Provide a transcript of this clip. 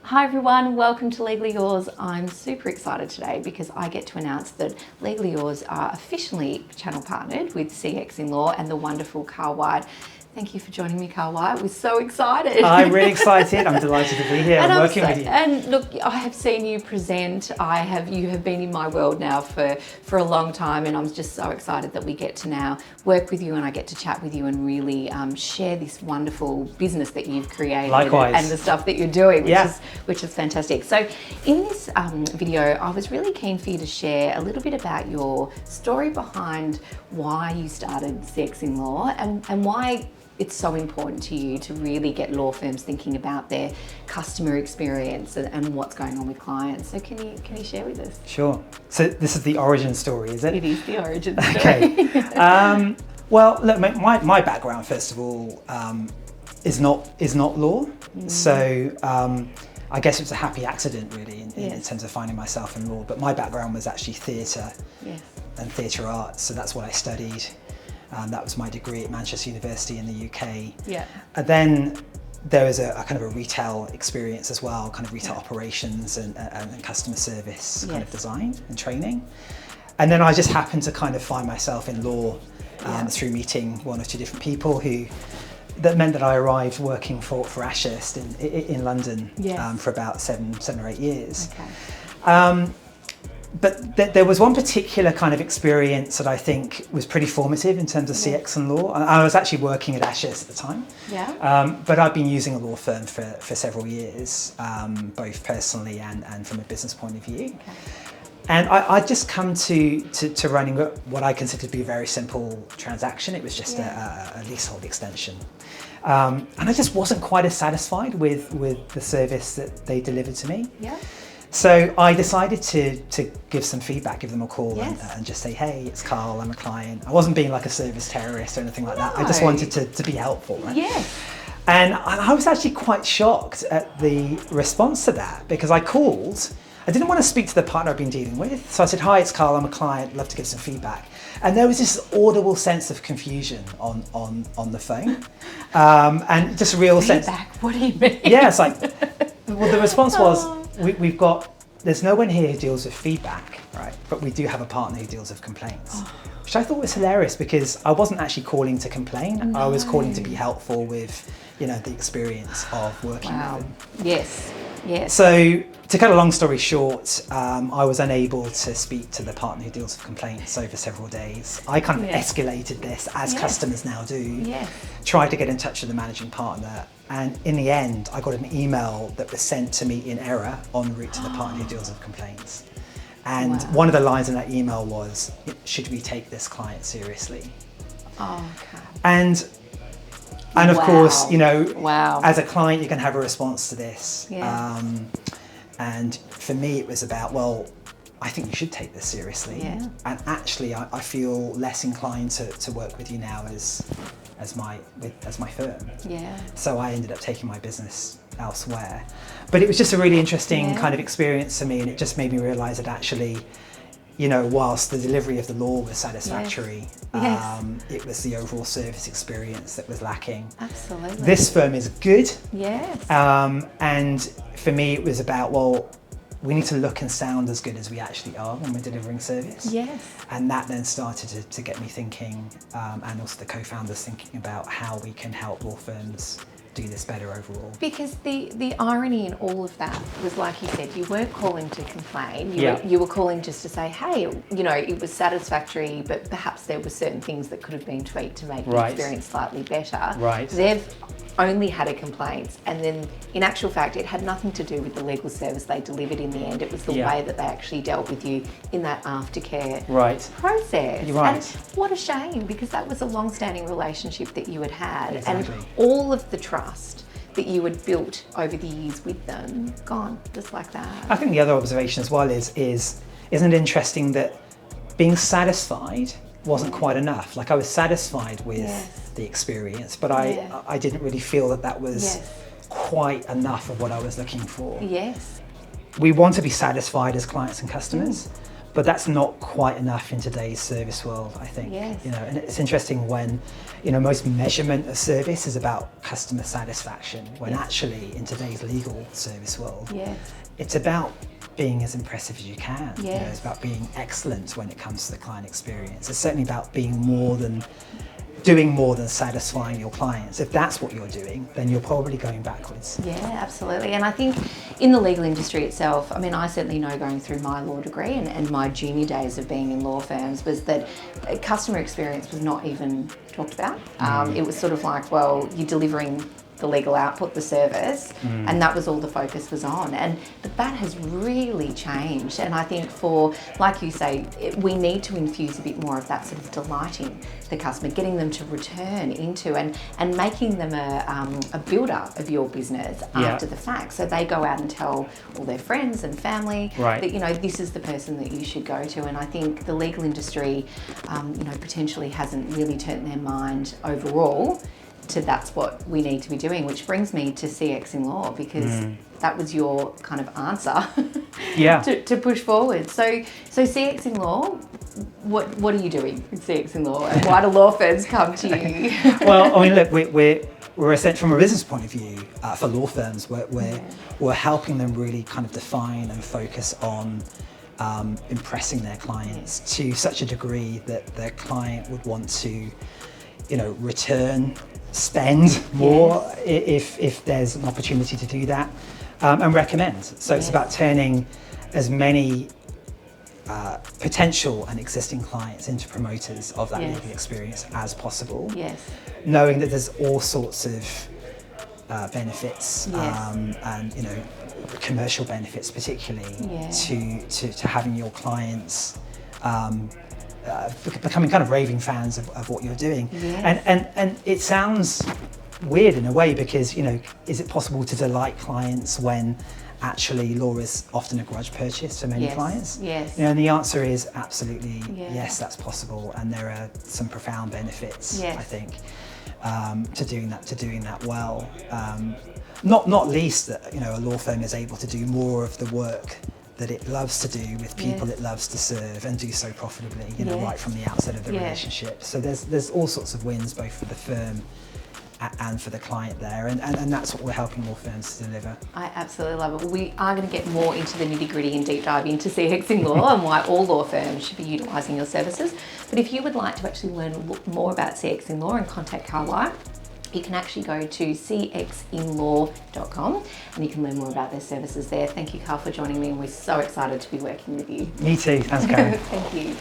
Hi everyone, welcome to Legally Yours. I'm super excited today because I get to announce that Legally Yours are officially channel partnered with CXINLAW and the wonderful Carl White. Thank you for joining me, Carl White. We're so excited. I'm really excited. I'm delighted to be here and working with you. And look, I have seen you present. You have been in my world now for a long time, and I'm just so excited that we get to now work with you and I get to chat with you and really share this wonderful business that you've created. Likewise. And the stuff that you're doing, which is fantastic. So in this video, I was really keen for you to share a little bit about your story behind why you started CXINLAW and why it's so important to you to really get law firms thinking about their customer experience and what's going on with clients. So can you share with us? Sure. So this is the origin story, is it? It is the origin story. Okay. Well, look, my background, first of all, is not law. So I guess it's a happy accident, really, in terms of finding myself in law. But my background was actually theatre and theatre arts. So that's what I studied. That was my degree at Manchester University in the UK. Yeah. And then there was a kind of a retail experience as well, kind of retail operations and customer service kind of design and training. And then I just happened to kind of find myself in law through meeting one or two different people that meant that I arrived working for Ashurst in London for about seven or 8 years. Okay. But there was one particular kind of experience that I think was pretty formative in terms of CXINLAW. I was actually working at Ashurst at the time, but I've been using a law firm for several years, both personally and from a business point of view. Okay. And I'd just come to running what I consider to be a very simple transaction. It was just a leasehold extension. And I just wasn't quite as satisfied with the service that they delivered to me. Yeah. So I decided to give some feedback, give them a call and just say, hey, it's Carl, I'm a client. I wasn't being like a service terrorist or anything like that. I just wanted to be helpful. Right? Yes. And I was actually quite shocked at the response to that because I called. I didn't want to speak to the partner I've been dealing with. So I said, hi, it's Carl, I'm a client, love to give some feedback. And there was this audible sense of confusion on the phone. And just a real sense. Feedback, what do you mean? Yeah, it's like, well, the response was, there's no one here who deals with feedback, right? But we do have a partner who deals with complaints, which I thought was hilarious because I wasn't actually calling to complain. No. I was calling to be helpful with, the experience of working with them. Yes, yes. So to cut a long story short, I was unable to speak to the partner who deals with complaints over several days. I kind of escalated this as customers now do. Yes. Tried to get in touch with the managing partner. And in the end, I got an email that was sent to me in error en route to the partner who deals with complaints. And one of the lines in that email was, should we take this client seriously? Oh, okay. And of course, as a client, you can have a response to this. Yes. And for me, it was about, well, I think you should take this seriously. Yeah. And actually, I feel less inclined to work with you now as my firm. Yeah. So I ended up taking my business elsewhere. But it was just a really interesting kind of experience for me, and it just made me realise that actually, whilst the delivery of the law was satisfactory, it was the overall service experience that was lacking. Absolutely. This firm is good. Yes. And for me, it was about, well, we need to look and sound as good as we actually are when we're delivering service. Yes. And that then started to get me thinking, and also the co-founders thinking about how we can help law firms do this better overall. Because the irony in all of that was, like you said, you weren't calling to complain. You were calling just to say, hey, it was satisfactory, but perhaps there were certain things that could have been tweaked to make the experience slightly better. Right. They've only had a complaint, and then in actual fact it had nothing to do with the legal service they delivered in the end. It was the way that they actually dealt with you in that aftercare process. You're right. And what a shame, because that was a long-standing relationship that you had and all of the trust that you had built over the years with them gone just like that. I think the other observation as well is isn't it interesting that being satisfied wasn't quite enough. Like, I was satisfied with the experience, but I didn't really feel that was quite enough of what I was looking for. Yes. We want to be satisfied as clients and customers, But that's not quite enough in today's service world, I think. Yes. You know, and it's interesting when, you know, most measurement of service is about customer satisfaction, when actually in today's legal service world, it's about being as impressive as you can. You know, it's about being excellent when it comes to the client experience. It's certainly about doing more than satisfying your clients. If that's what you're doing, then you're probably going backwards. Yeah, absolutely. And I think in the legal industry itself, I mean, I certainly know going through my law degree and my junior days of being in law firms was that customer experience was not even talked about. It was sort of like, well, you're delivering the legal output, the service, and that was all the focus was on. But that has really changed. And I think for, like you say, we need to infuse a bit more of that sort of delighting the customer, getting them to return into and making them a builder of your business after the fact. So they go out and tell all their friends and family that, you know, this is the person that you should go to. And I think the legal industry, you know, potentially hasn't really turned their mind overall to that's what we need to be doing, which brings me to CXINLAW, because that was your kind of answer to push forward. So CXINLAW, what are you doing with CXINLAW, and why do law firms come to you? Well, I mean, look, we're essentially, from a business point of view, for law firms, we're helping them really kind of define and focus on impressing their clients to such a degree that their client would want to, you know, spend more if there's an opportunity to do that, and recommend. So it's about turning as many potential and existing clients into promoters of that legal experience as possible. Knowing that there's all sorts of benefits and, you know, commercial benefits particularly to having your clients becoming kind of raving fans of what you're doing. And it sounds weird in a way, because, you know, is it possible to delight clients when actually law is often a grudge purchase for many clients? You know, and the answer is absolutely yes, that's possible, and there are some profound benefits, I think, to doing that well. Not least that, you know, a law firm is able to do more of the work that it loves to do with people it loves to serve, and do so profitably, you know, right from the outset of the relationship. So there's all sorts of wins, both for the firm and for the client there, and that's what we're helping law firms to deliver. I absolutely love it. We are going to get more into the nitty-gritty and deep dive into CXINLAW and why all law firms should be utilising your services. But if you would like to actually learn more about CXINLAW and contact Carlisle, you can actually go to CXINLAW.com and you can learn more about their services there. Thank you, Carl, for joining me. We're so excited to be working with you. Me too. Thanks, Karen. Thank you.